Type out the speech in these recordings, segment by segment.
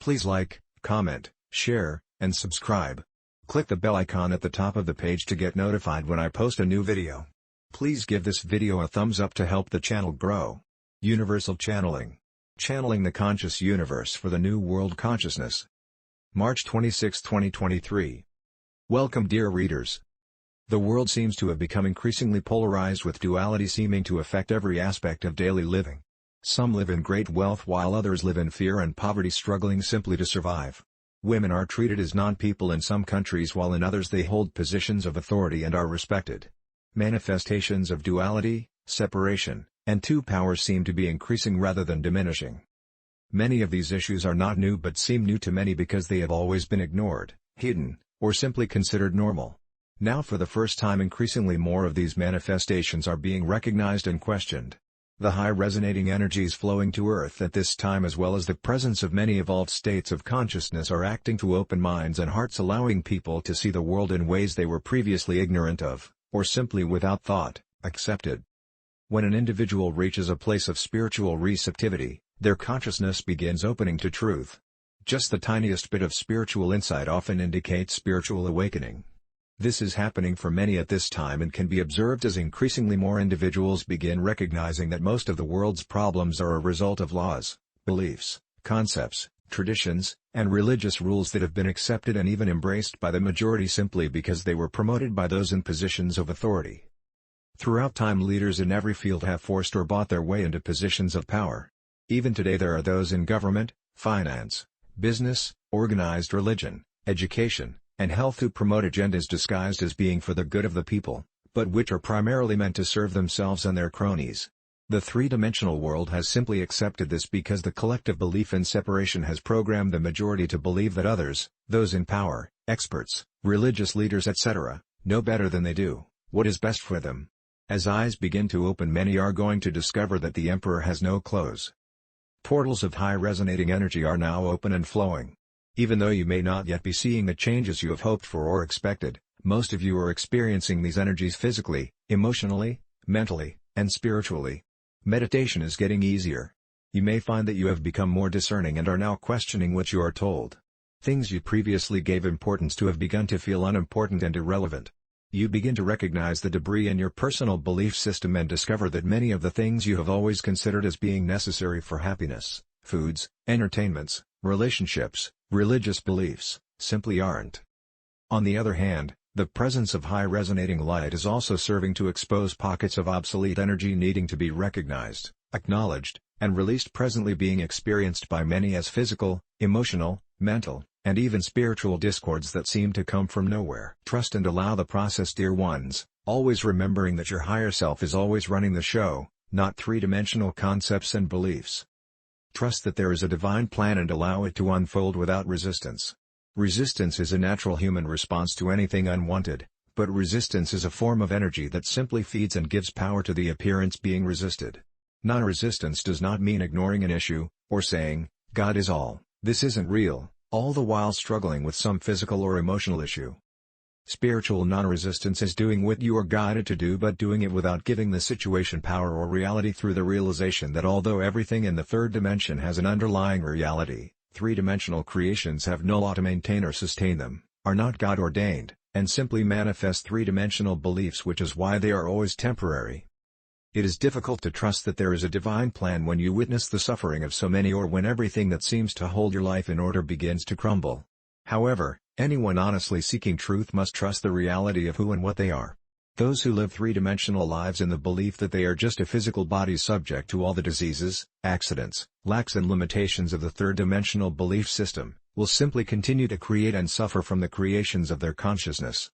Please like, comment, share, and subscribe. Click the bell icon at the top of the page to get notified when I post a new video. Please give this video a thumbs up to help the channel grow. Universal Channeling. Channeling the conscious universe for the new world consciousness. March 26, 2023. Welcome, dear readers. The world seems to have become increasingly polarized, with duality seeming to affect every aspect of daily living. Some live in great wealth while others live in fear and poverty, struggling simply to survive. Women are treated as non-people in some countries, while in others they hold positions of authority and are respected. Manifestations of duality, separation, and two powers seem to be increasing rather than diminishing. Many of these issues are not new, but seem new to many because they have always been ignored, hidden, or simply considered normal. Now, for the first time, increasingly more of these manifestations are being recognized and questioned. The high resonating energies flowing to Earth at this time, as well as the presence of many evolved states of consciousness, are acting to open minds and hearts, allowing people to see the world in ways they were previously ignorant of, or simply without thought, accepted. When an individual reaches a place of spiritual receptivity, their consciousness begins opening to truth. Just the tiniest bit of spiritual insight often indicates spiritual awakening. This is happening for many at this time and can be observed as increasingly more individuals begin recognizing that most of the world's problems are a result of laws, beliefs, concepts, traditions, and religious rules that have been accepted and even embraced by the majority simply because they were promoted by those in positions of authority. Throughout time, leaders in every field have forced or bought their way into positions of power. Even today there are those in government, finance, business, organized religion, education, and health who promote agendas disguised as being for the good of the people, but which are primarily meant to serve themselves and their cronies. The three-dimensional world has simply accepted this because the collective belief in separation has programmed the majority to believe that others, those in power, experts, religious leaders, etc., know better than they do what is best for them. As eyes begin to open, many are going to discover that the emperor has no clothes. Portals of high resonating energy are now open and flowing. Even though you may not yet be seeing the changes you have hoped for or expected, most of you are experiencing these energies physically, emotionally, mentally, and spiritually. Meditation is getting easier. You may find that you have become more discerning and are now questioning what you are told. Things you previously gave importance to have begun to feel unimportant and irrelevant. You begin to recognize the debris in your personal belief system and discover that many of the things you have always considered as being necessary for happiness, foods, entertainments, relationships, religious beliefs, simply aren't. On the other hand, the presence of high resonating light is also serving to expose pockets of obsolete energy needing to be recognized, acknowledged, and released, presently being experienced by many as physical, emotional, mental, and even spiritual discords that seem to come from nowhere. Trust and allow the process, dear ones, always remembering that your higher self is always running the show, not three-dimensional concepts and beliefs. Trust that there is a divine plan and allow it to unfold without resistance. Resistance is a natural human response to anything unwanted, but resistance is a form of energy that simply feeds and gives power to the appearance being resisted. Non-resistance does not mean ignoring an issue, or saying, "God is all, this isn't real," all the while struggling with some physical or emotional issue. Spiritual non-resistance is doing what you are guided to do, but doing it without giving the situation power or reality, through the realization that although everything in the third dimension has an underlying reality, three-dimensional creations have no law to maintain or sustain them, are not God-ordained, and simply manifest three-dimensional beliefs, which is why they are always temporary. It is difficult to trust that there is a divine plan when you witness the suffering of so many, or when everything that seems to hold your life in order begins to crumble. However, anyone honestly seeking truth must trust the reality of who and what they are. Those who live three-dimensional lives in the belief that they are just a physical body subject to all the diseases, accidents, lacks and limitations of the third-dimensional belief system, will simply continue to create and suffer from the creations of their consciousness.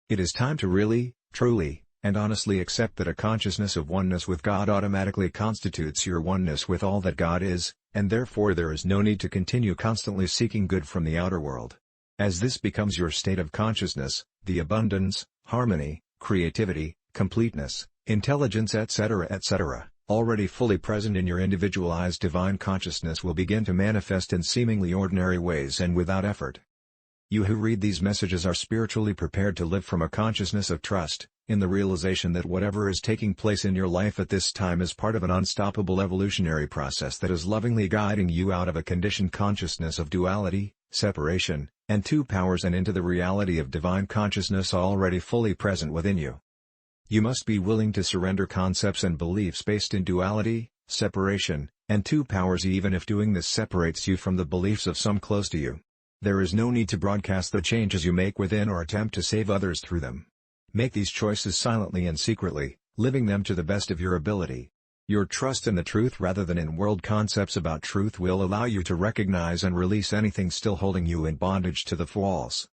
It is time to really, truly, and honestly accept that a consciousness of oneness with God automatically constitutes your oneness with all that God is, and therefore there is no need to continue constantly seeking good from the outer world. As this becomes your state of consciousness, the abundance, harmony, creativity, completeness, intelligence, etc., already fully present in your individualized divine consciousness will begin to manifest in seemingly ordinary ways and without effort. You who read these messages are spiritually prepared to live from a consciousness of trust, in the realization that whatever is taking place in your life at this time is part of an unstoppable evolutionary process that is lovingly guiding you out of a conditioned consciousness of duality, separation, and two powers and into the reality of divine consciousness already fully present within you. You must be willing to surrender concepts and beliefs based in duality, separation, and two powers even if doing this separates you from the beliefs of some close to you. There is no need to broadcast the changes you make within or attempt to save others through them. Make these choices silently and secretly, living them to the best of your ability. Your trust in the truth rather than in world concepts about truth will allow you to recognize and release anything still holding you in bondage to the false.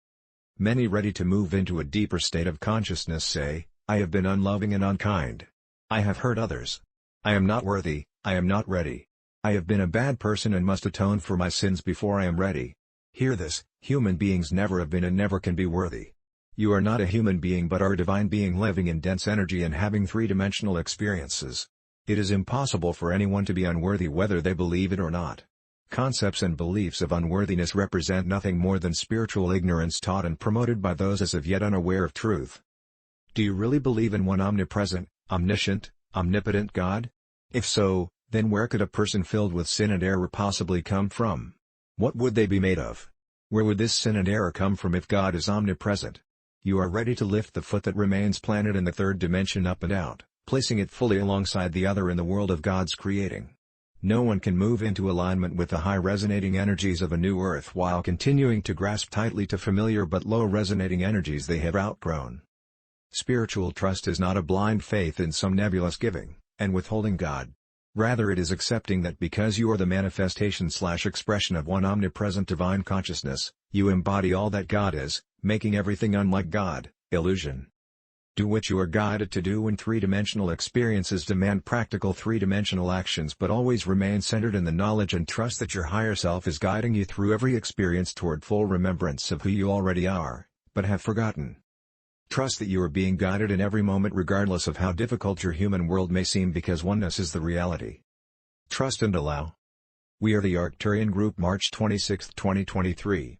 Many ready to move into a deeper state of consciousness say, "I have been unloving and unkind. I have hurt others. I am not worthy, I am not ready. I have been a bad person and must atone for my sins before I am ready." Hear this, human beings never have been and never can be worthy. You are not a human being but are a divine being living in dense energy and having three-dimensional experiences. It is impossible for anyone to be unworthy whether they believe it or not. Concepts and beliefs of unworthiness represent nothing more than spiritual ignorance taught and promoted by those as of yet unaware of truth. Do you really believe in one omnipresent, omniscient, omnipotent God? If so, then where could a person filled with sin and error possibly come from? What would they be made of? Where would this sin and error come from if God is omnipresent? You are ready to lift the foot that remains planted in the third dimension up and out, placing it fully alongside the other in the world of God's creating. No one can move into alignment with the high resonating energies of a new earth while continuing to grasp tightly to familiar but low resonating energies they have outgrown. Spiritual trust is not a blind faith in some nebulous giving and withholding God. Rather, it is accepting that because you are the manifestation/expression of one omnipresent divine consciousness, you embody all that God is, making everything unlike God, illusion. Do what you are guided to do when three-dimensional experiences demand practical three-dimensional actions, but always remain centered in the knowledge and trust that your higher self is guiding you through every experience toward full remembrance of who you already are, but have forgotten. Trust that you are being guided in every moment regardless of how difficult your human world may seem because oneness is the reality. Trust and allow. We are the Arcturian Group, March 26, 2023.